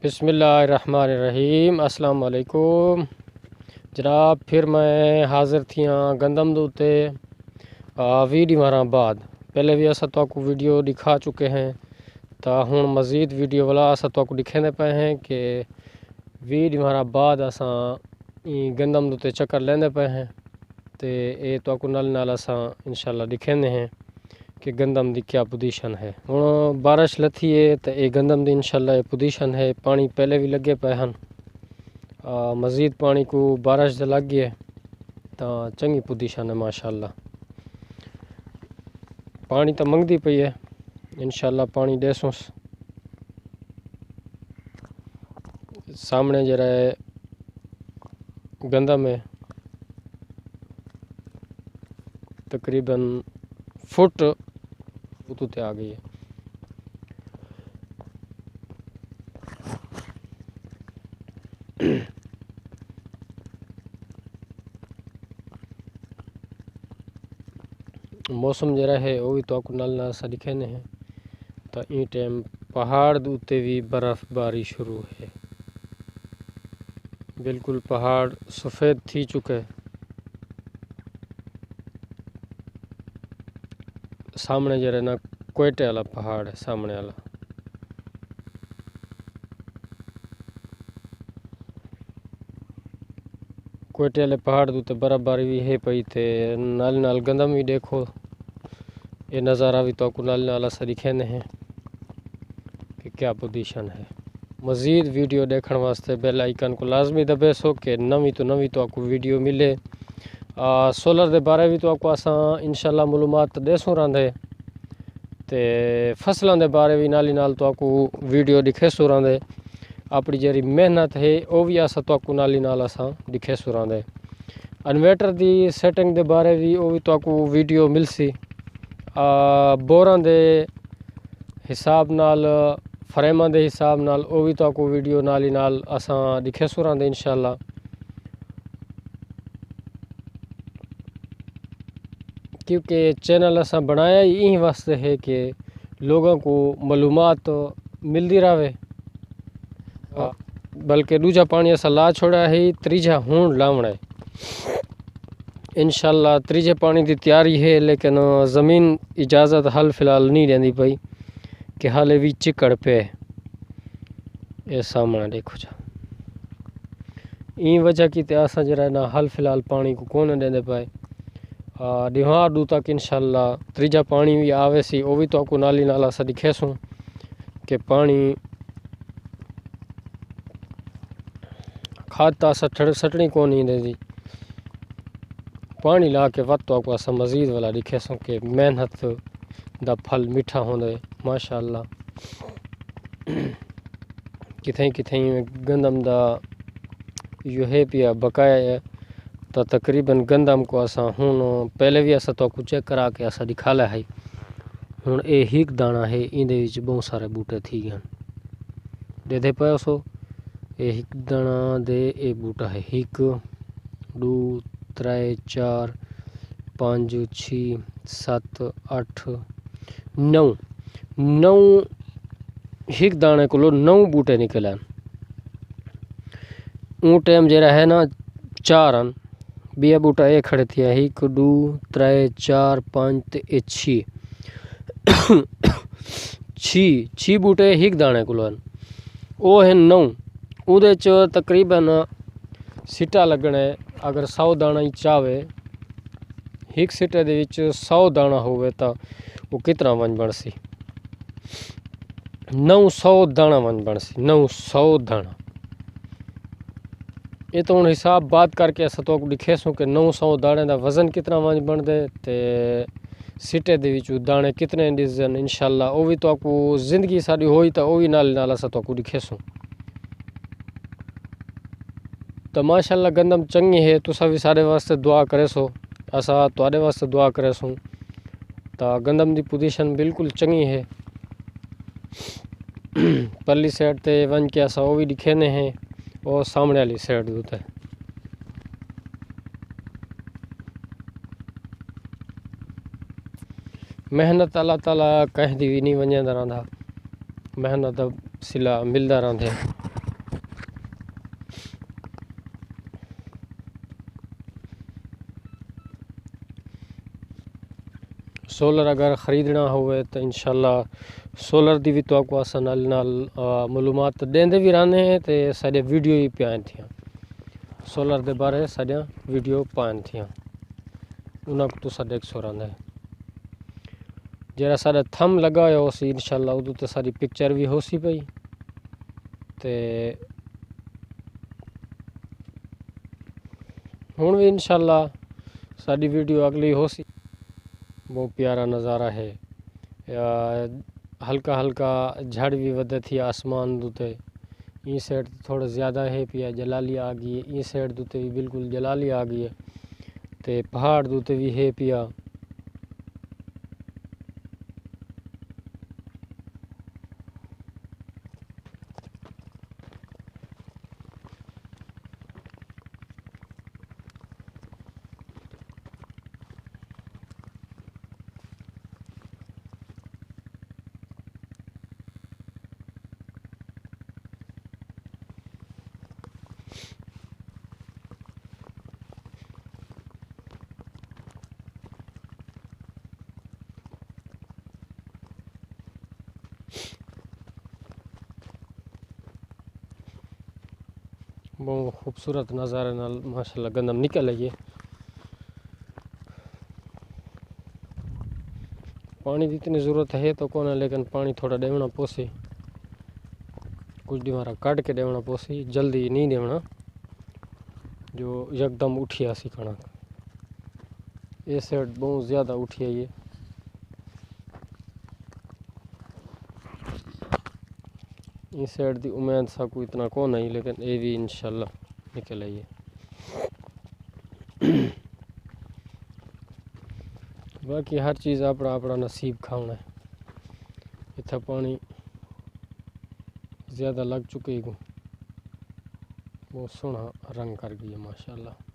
बिस्मिल्लाहिर्रहमानिर्रहीम। अस्सलाम वालेकुम जनाब, फिर मैं हाज़िर थी गंदम दूते वीडियो मारा बाद पहले भी असा तो वीडियो दिखा चुके हैं तो हूँ मज़ीद वीडियो वाला असा तो दिखाने पे हैं कि वीडियो मारा बाद असा गंदम दूते चक्कर लेंदे पे हैं तो ये तो नाल नाल असा इंशाल्लाह दिखाने हैं कि गंदम की क्या पोजीशन है। हुण बारिश लथी है तो ये गंदम की इंशाल्लाह पोजीशन है। पानी पहले भी लगे पे हैं, मज़ीद पानी को बारिश लग गई है तो चंगी पोजीशन है माशाल्लाह। पानी तो मंगती पई है, इंशाल्लाह पानी देसूस। सामने जरा है गंदम है, तकरीबन फुट उतते आ गई है। मौसम जरा है वो भी तो आपको नाल नाल सा दिखाने हैं तो ई टाइम पहाड़ उत्ते भी बर्फबारी शुरू है। बिल्कुल पहाड़ सफ़ेद थी चुके। सामने जरा ना कोयटे वाला पहाड़ है, सामने वाला कोयटे वाले पहाड़ उत्ते बर्फबारी भी है पई थे। नाल नाल गंदम भी देखो, ये नज़ारा भी तो आपको नाल नाल असा दिखाने हैं कि क्या पोजीशन है। मज़ीद वीडियो देखने वास्ते बेल आइकन को लाजमी दबे सो कि नवी तो आपको वीडियो मिले। सोलर के बारे भी तो आपको असा इंशाल्लाह मालूमात देसूँ रहे तो फसलों के बारे भी नाली नाल तो आपको वीडियो दिखे सुरांदे। अपनी जरी मेहनत है वो भी असा तो आपको नाली नाल असा दिखे सुरांदे। इन्वर्टर की सेटिंग के बारे भी वो भी तो आपको वीडियो मिलसी। बोरां दे हिसाब नाल, फ्रेमां दे हिसाब नाल वो भी तो आपको वीडियो नाली नाल असा दिखे सुरांदे इंशाल्लाह। क्योंकि चैनल असा बनाया ही यही वास्ते है कि लोगों को मालूमात मिलती रहे। बल्कि दूजा पानी असा ला छोड़ा है, तीजा हूँ लावना है इंशाल्लाह। तीजे पानी की तैयारी है लेकिन ज़मीन इजाज़त हाल फिलहाल नहीं देंदी पई कि हाले भी चिकड़ पे ये सामने देखो जा। ई वजह की असा जरा ना हाल फिलहाल पानी को कौन देंदे पाए। दिहार दू तक इंशाल्लाह तीजा पानी भी आवे सी, वो भी तो आपको नाली नाला सा दिखेसूँ कि पानी खाद तो असा सटनी कौन नहीं देती। पानी ला के वक्त तो आपको असा मज़ीद वाला दिखेसूँ कि मेहनत दा फल मीठा होंदे माशाल्लाह। कितें कितें गंदम दा यो है पिया बकाया है तो तकरीबन गंदम को असा हूँ पहले भी असा तो चेक करा के असा दिखाला है। हूँ ये हिक दाना है, इंदे विच बहुत सारे बूटे थी गए दे पे सो। ये हिक दाना दे ये बूटा है 1 2 3 4 5 6 7 8 9 हिक दाने को 9 बूटे निकले। ऊ टाइम जरा है ना 4 बिया बूटा ये खड़े थे 1 2 3 4 5 6 6 बूटे हिक दाने को वो है 9। उदे च तकरीबन सीटा लगने अगर 100 दाना ही चावे एक सीटे दे विच 100 दाना होवे तो वो कितना वन बनसी 900 दाना वन बनसी 900 दाना। ये तो हूँ हिसाब बात करके अस तो दिखेसूँ कि 900 दाने का वजन कितना वन बनते ते सीटे दे विच दाने कितने डिजन इंशाल्लाह वो भी तो आपको जिंदगी सारी होई तो वो भी नाल नाल अस तो दिखेसूँ। तो माशाल्लाह गंदम चंगी है, तुसा भी सारे वास्ते दुआ करे सो, असा तुहाडे वास्ते दुआ करे सो। तो गंदम की पोजीशन बिल्कुल चंगी है। परली साइड ते वन के असा वो भी दिखेने हैं और सामने वाली साइड होता है। मेहनत अल्लाह ताला कहीं दी भी नहीं वंजा रहा, मेहनत सिला मिलता रहा। सोलर अगर ख़रीदना होवे तो इंशाल्लाह सोलर दी भी तो आपको अस नाल नाल मालूमात देंदे भी रहने हैं तो सारे वीडियो ही पाइन थियां सोलर दे बारे सारे वीडियो पाइन थियां उन्हें को तुसा देख सो रहंदा है जरा सारा थम लगाया हो सी इंशाल्लाह उदू तो सारी पिक्चर भी हो सी पई ते हुण भी इंशाल्लाह सारी वीडियो अगली हो सी। बहुत प्यारा नज़ारा है हल्का हल्का झड़ भी वधे थी आसमान दूते ई साइड थोड़ा ज़्यादा है पिया जलाली आ गई है ई साइड दूते भी बिल्कुल जलाली आ गई है ते पहाड़ दूते भी है पिया बहुत खूबसूरत नज़ारे नाल माशाल्लाह गंदम निकल आई है पानी की इतनी ज़रूरत है तो कौन है लेकिन पानी थोड़ा देवना पोसी कुछ दिमारा काट के देवना पोसी जल्दी नहीं देवना जो यकदम उठिया सी कणक ये साइड बहुत ज़्यादा उठी आई है इस साइड की उम्मीद सा कोई इतना कौन आई लेकिन ये भी इंशाल्लाह निकल आई है बाकी हर चीज़ अपना अपना नसीब खाना है इतना पानी ज़्यादा लग चुके को बहुत सोहना रंग कर गई है माशाल्लाह।